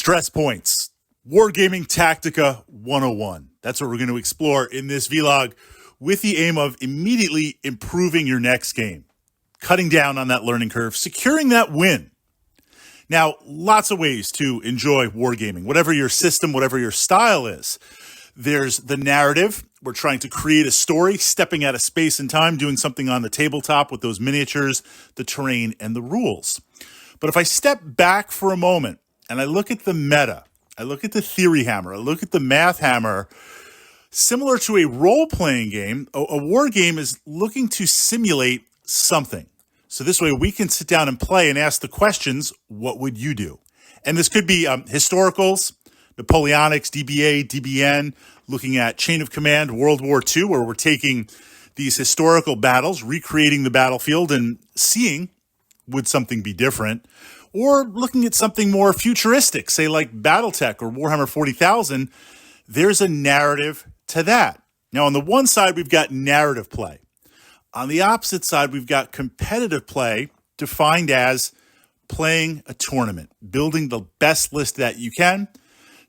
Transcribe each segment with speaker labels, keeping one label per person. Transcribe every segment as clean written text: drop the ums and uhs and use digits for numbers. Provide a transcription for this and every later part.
Speaker 1: Stress points. Wargaming Tactica 101. That's what we're going to explore in this vlog with the aim of immediately improving your next game, cutting down on that learning curve, securing that win. Now, lots of ways to enjoy wargaming, whatever your system, whatever your style is. There's the narrative. We're trying to create a story, stepping out of space and time, doing something on the tabletop with those miniatures, the terrain, and the rules. But if I step back for a moment and I look at the meta, I look at the theory hammer, I look at the math hammer, similar to a role-playing game, a war game is looking to simulate something. So this way we can sit down and play and ask the questions, what would you do? And this could be historicals, Napoleonics, DBA, DBN, looking at Chain of Command, World War II, where we're taking these historical battles, recreating the battlefield and seeing, would something be different? Or looking at something more futuristic, say like Battletech or Warhammer 40,000, there's a narrative to that. Now, on the one side, we've got narrative play. On the opposite side, we've got competitive play, defined as playing a tournament, building the best list that you can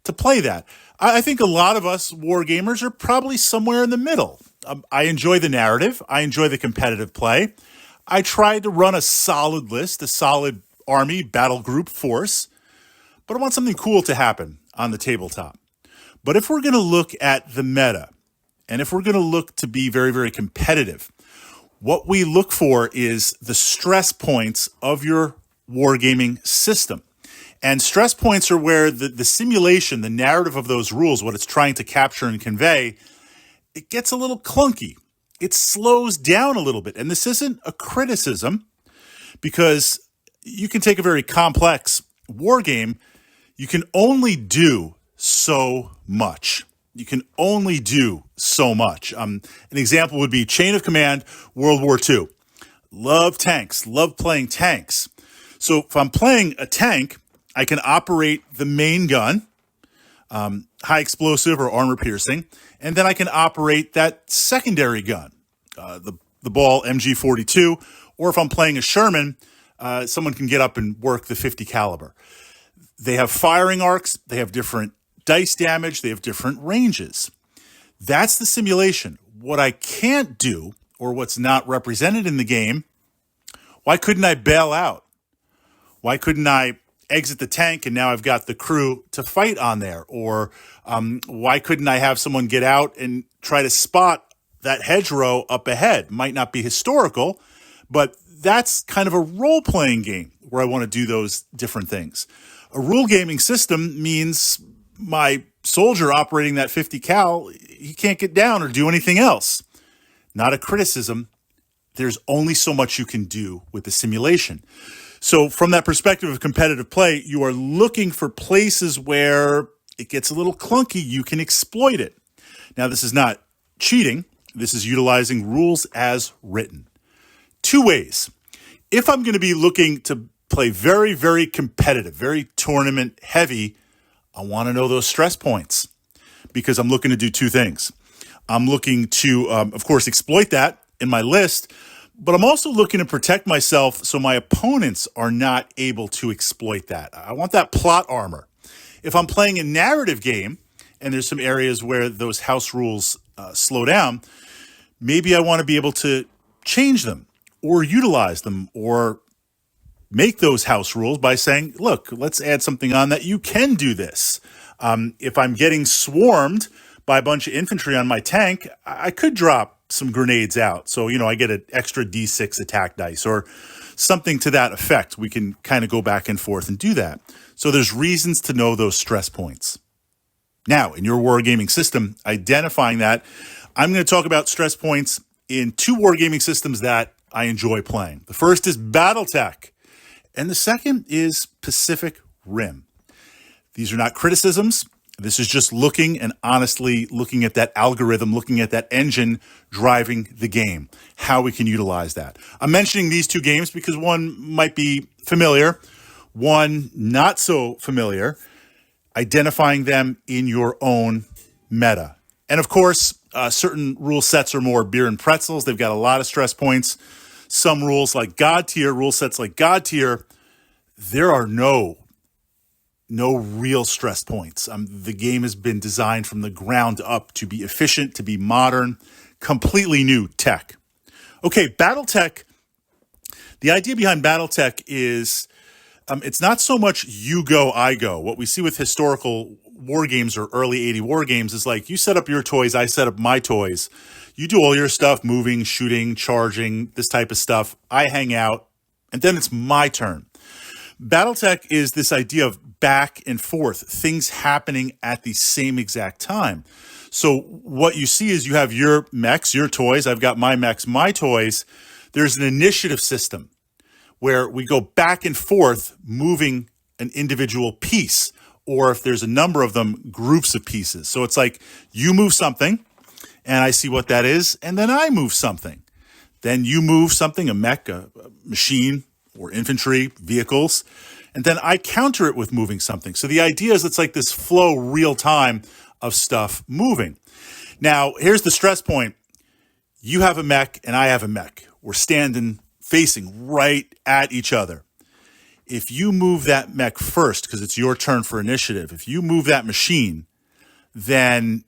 Speaker 1: to play that. I think a lot of us war gamers are probably somewhere in the middle. I enjoy the narrative. I enjoy the competitive play. I try to run a solid list, a solid army, battle group, force, but I want something cool to happen on the tabletop. But if we're going to look at the meta, and if we're going to look to be very, very competitive, what we look for is the stress points of your wargaming system. And stress points are where the simulation, the narrative of those rules, what it's trying to capture and convey, it gets a little clunky. It slows down a little bit. And this isn't a criticism, because you can take a very complex war game. You can only do so much. You can only do so much. An example would be Chain of Command, World War II. Love tanks, love playing tanks. So if I'm playing a tank, I can operate the main gun, high explosive or armor piercing, and then I can operate that secondary gun, the ball MG42, or if I'm playing a Sherman, someone can get up and work the 50 caliber. They have firing arcs, they have different dice damage, they have different ranges. That's the simulation. What I can't do, or what's not represented in the game, why couldn't I bail out? Why couldn't I exit the tank and now I've got the crew to fight on there? Or why couldn't I have someone get out and try to spot that hedgerow up ahead? Might not be historical, but that's kind of a role-playing game where I want to do those different things. A rule gaming system means my soldier operating that 50 cal, he can't get down or do anything else. Not a criticism. There's only so much you can do with the simulation. So from that perspective of competitive play, you are looking for places where it gets a little clunky. You can exploit it. Now, this is not cheating. This is utilizing rules as written. Two ways. If I'm going to be looking to play very, very competitive, very tournament heavy, I want to know those stress points, because I'm looking to do two things. I'm looking to, of course, exploit that in my list, but I'm also looking to protect myself so my opponents are not able to exploit that. I want that plot armor. If I'm playing a narrative game and there's some areas where those house rules slow down, maybe I want to be able to change them or utilize them or make those house rules by saying, look, let's add something on that you can do this. If I'm getting swarmed by a bunch of infantry on my tank, I could drop some grenades out. So, I get an extra D6 attack dice or something to that effect. We can kind of go back and forth and do that. So there's reasons to know those stress points. Now, in your wargaming system, identifying that, I'm going to talk about stress points in two wargaming systems that I enjoy playing. The first is Battletech, and the second is Pacific Rim. These are not criticisms. This is just looking and honestly looking at that algorithm, looking at that engine driving the game, how we can utilize that. I'm mentioning these two games because one might be familiar, one not so familiar, identifying them in your own meta. And of course, certain rule sets are more beer and pretzels. They've got a lot of stress points. Some rules like God tier, rule sets like God tier, there are no no real stress points. The game has been designed from the ground up to be efficient, to be modern, completely new tech. Okay, Battletech. The idea behind Battletech is it's not so much you go, I go. What we see with historical war games or early 80 war games is like you set up your toys, I set up my toys. You do all your stuff, moving, shooting, charging, this type of stuff. I hang out, and then it's my turn. Battletech is this idea of back and forth, things happening at the same exact time. So what you see is you have your mechs, your toys. I've got my mechs, my toys. There's an initiative system where we go back and forth moving an individual piece, or if there's a number of them, groups of pieces. So it's like you move something, and I see what that is, and then I move something. Then you move something, a mech, a machine, or infantry, vehicles, and then I counter it with moving something. So the idea is it's like this flow real time of stuff moving. Now, here's the stress point. You have a mech and I have a mech. We're standing facing right at each other. If you move that mech first, because it's your turn for initiative, if you move that machine, then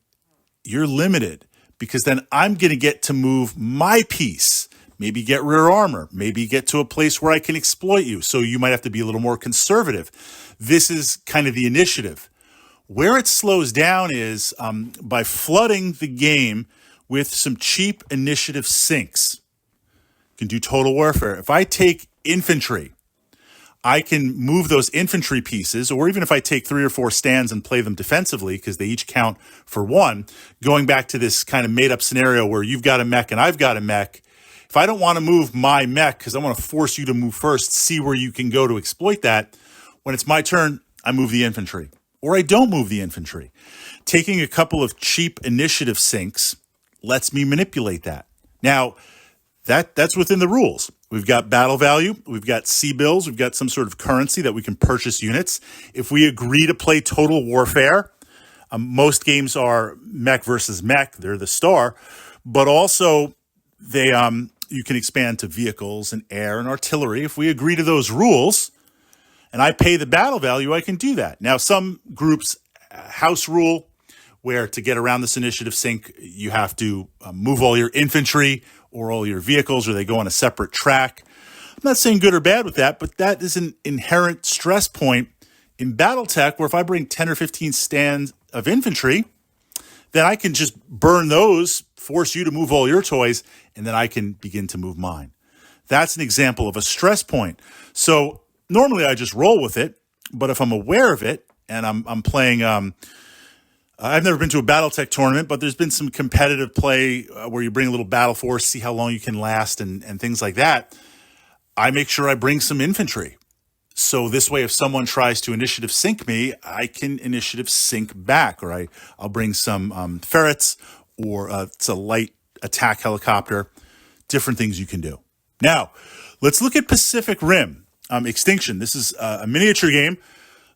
Speaker 1: you're limited because then I'm going to get to move my piece. Maybe get rear armor, maybe get to a place where I can exploit you. So you might have to be a little more conservative. This is kind of the initiative. Where it slows down is by flooding the game with some cheap initiative sinks. You can do total warfare. If I take infantry, I can move those infantry pieces, or even if I take 3 or 4 stands and play them defensively, because they each count for 1, going back to this kind of made-up scenario where you've got a mech and I've got a mech. If I don't want to move my mech because I want to force you to move first, see where you can go to exploit that, when it's my turn, I move the infantry. Or I don't move the infantry. Taking a couple of cheap initiative sinks lets me manipulate that. Now, that's within the rules. We've got battle value, we've got C-bills, we've got some sort of currency that we can purchase units. If we agree to play total warfare, most games are mech versus mech, they're the star, but also they you can expand to vehicles and air and artillery. If we agree to those rules and I pay the battle value, I can do that. Now, some groups house rule where to get around this initiative sink, you have to move all your infantry or all your vehicles, or they go on a separate track. I'm not saying good or bad with that, but that is an inherent stress point in Battletech where if I bring 10 or 15 stands of infantry, then I can just burn those, force you to move all your toys, and then I can begin to move mine. That's an example of a stress point. So normally I just roll with it, but if I'm aware of it and I'm playing, I've never been to a Battletech tournament, but there's been some competitive play where you bring a little battle force, see how long you can last and things like that. I make sure I bring some infantry. So this way, if someone tries to initiative sink me, I can initiative sink back, or I'll bring some ferrets, or it's a light attack helicopter, different things you can do. Now, let's look at Pacific Rim Extinction. This is a miniature game.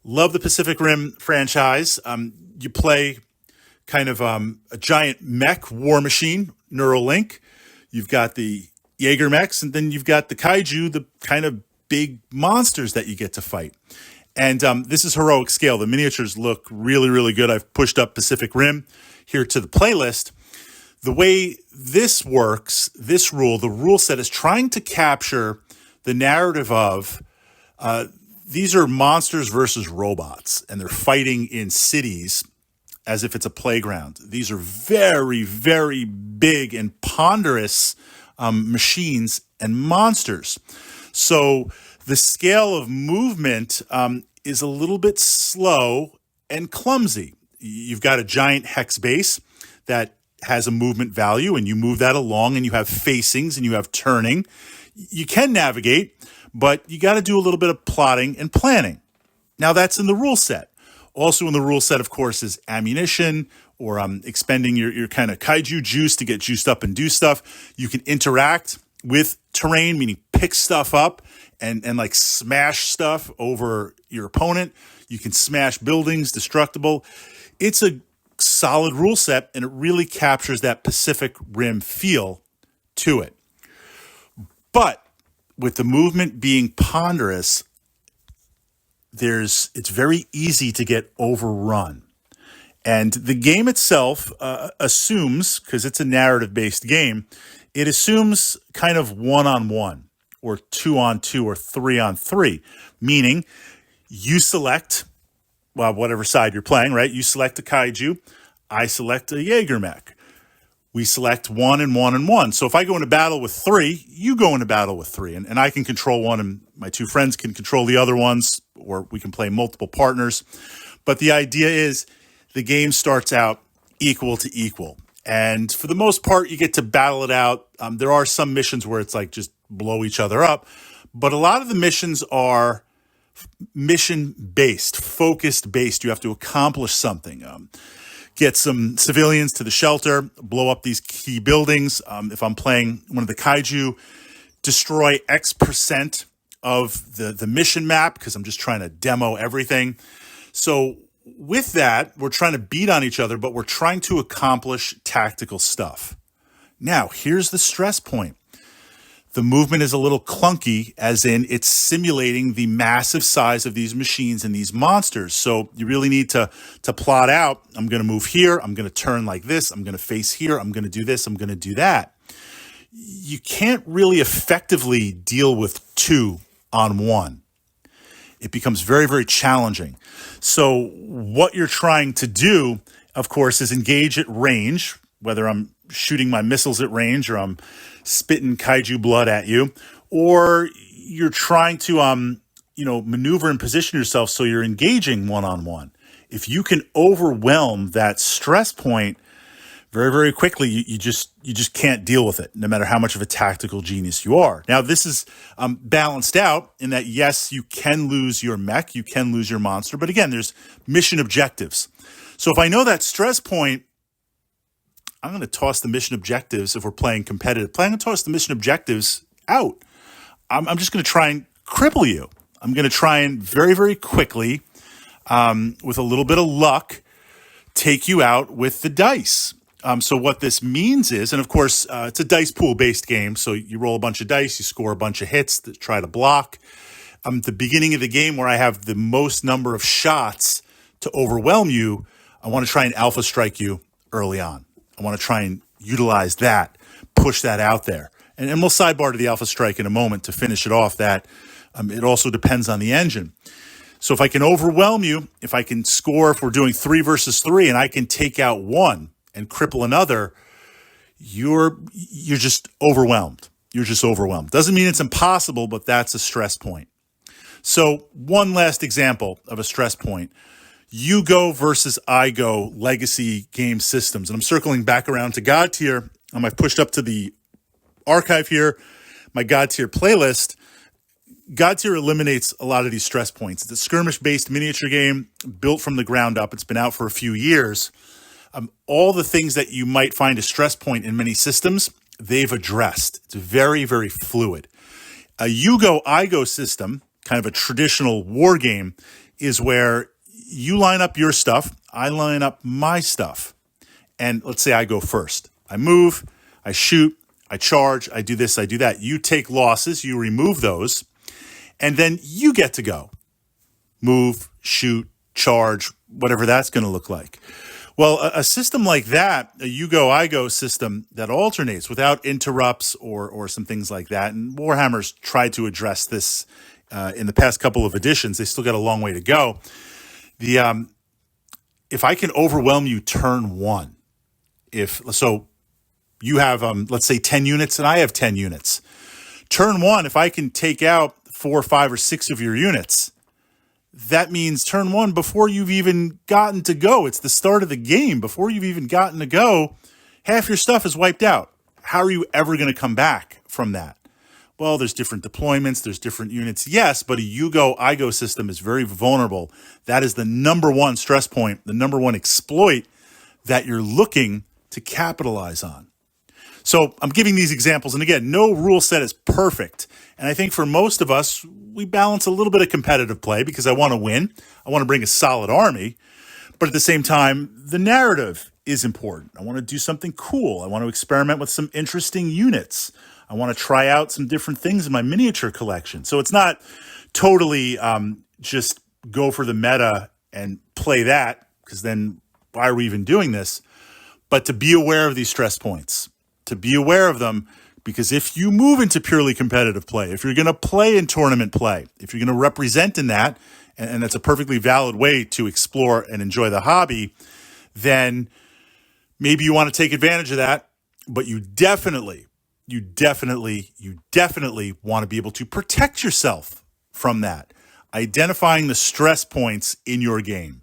Speaker 1: Love the Pacific Rim franchise. You play kind of a giant mech war machine, Neuralink. You've got the Jaeger mechs, and then you've got the kaiju, the kind of big monsters that you get to fight. And this is heroic scale. The miniatures look really, really good. I've pushed up Pacific Rim here to the playlist. The way this works, this rule, the rule set is trying to capture the narrative of these are monsters versus robots, and they're fighting in cities as if it's a playground. These are very, very big and ponderous machines and monsters. So the scale of movement is a little bit slow and clumsy. You've got a giant hex base that has a movement value, and you move that along, and you have facings and you have turning. You can navigate, but you got to do a little bit of plotting and planning. Now that's in the rule set. Also in the rule set, of course, is ammunition, or expending your kind of kaiju juice to get juiced up and do stuff. You can interact with terrain, meaning pick stuff up and like smash stuff over your opponent. You can smash buildings, destructible. It's a solid rule set, and it really captures that Pacific Rim feel to it. But with the movement being ponderous, it's very easy to get overrun. And the game itself assumes, because it's a narrative-based game, it assumes kind of one-on-one or two-on-two or three-on-three, meaning you select, well, whatever side you're playing, right? You select a kaiju, I select a Jaeger mech. We select one and one and one. So if I go into battle with three, you go into battle with three. And I can control one and my two friends can control the other ones, or we can play multiple partners. But the idea is the game starts out equal to equal. And for the most part, you get to battle it out. There are some missions where it's like just blow each other up. But a lot of the missions are mission-based, focused-based. You have to accomplish something. Get some civilians to the shelter, blow up these key buildings. If I'm playing one of the kaiju, destroy X% of the mission map, because I'm just trying to demo everything. So with that, we're trying to beat on each other, but we're trying to accomplish tactical stuff. Now, here's the stress point. The movement is a little clunky, as in it's simulating the massive size of these machines and these monsters. So you really need to plot out, I'm going to move here, I'm going to turn like this, I'm going to face here, I'm going to do this, I'm going to do that. You can't really effectively deal with two on one. It becomes very, very challenging. So what you're trying to do, of course, is engage at range, whether I'm shooting my missiles at range or I'm spitting kaiju blood at you, or you're trying to, maneuver and position yourself so you're engaging one-on-one. If you can overwhelm that stress point very, very quickly, you just can't deal with it, no matter how much of a tactical genius you are. Now, this is balanced out in that, yes, you can lose your mech, you can lose your monster, but again, there's mission objectives. So if I know that stress point, I'm going to toss the mission objectives, if we're playing competitive play, I'm going to toss the mission objectives out. I'm just going to try and cripple you. I'm going to try and very, very quickly, with a little bit of luck, take you out with the dice. So what this means is, and of course, it's a dice pool-based game, so you roll a bunch of dice, you score a bunch of hits to try to block. The beginning of the game, where I have the most number of shots to overwhelm you, I want to try and alpha strike you early on. I want to try and utilize that, push that out there. And we'll sidebar to the alpha strike in a moment to finish it off. That it also depends on the engine. So if I can overwhelm you, if I can score, if we're doing 3 versus 3, and I can take out one and cripple another, you're just overwhelmed. You're just overwhelmed. Doesn't mean it's impossible, but that's a stress point. So one last example of a stress point. You go versus I go legacy game systems. And I'm circling back around to God tier. I've pushed up to the archive here, my God tier playlist. God tier eliminates a lot of these stress points. It's a skirmish-based miniature game built from the ground up. It's been out for a few years. All the things that you might find a stress point in many systems, they've addressed. It's very, very fluid. A you go, I go system, kind of a traditional war game, is where you line up your stuff, I line up my stuff. And let's say I go first. I move, I shoot, I charge, I do this, I do that. You take losses, you remove those, and then you get to go. Move, shoot, charge, whatever that's going to look like. Well, a system like that, a you go, I go system that alternates without interrupts or some things like that, and Warhammer's tried to address this in the past couple of editions. They still got a long way to go. If I can overwhelm you turn one, so you have, let's say 10 units and I have 10 units. Turn one, if I can take out 4, 5, or 6 of your units, that means turn one, before you've even gotten to go, it's the start of the game, before you've even gotten to go, half your stuff is wiped out. How are you ever going to come back from that? Well, there's different deployments, there's different units. Yes, but a you go, I go system is very vulnerable. That is the number one stress point, the number one exploit that you're looking to capitalize on. So I'm giving these examples, and again, no rule set is perfect. And I think for most of us, we balance a little bit of competitive play because I want to win. I want to bring a solid army. But at the same time, the narrative is important. I want to do something cool. I want to experiment with some interesting units. I want to try out some different things in my miniature collection. So it's not totally just go for the meta and play that, because then why are we even doing this? But to be aware of these stress points, to be aware of them, because if you move into purely competitive play, if you're going to play in tournament play, if you're going to represent in that, and that's a perfectly valid way to explore and enjoy the hobby, then maybe you want to take advantage of that, but you definitely want to be able to protect yourself from that, identifying the stress points in your game.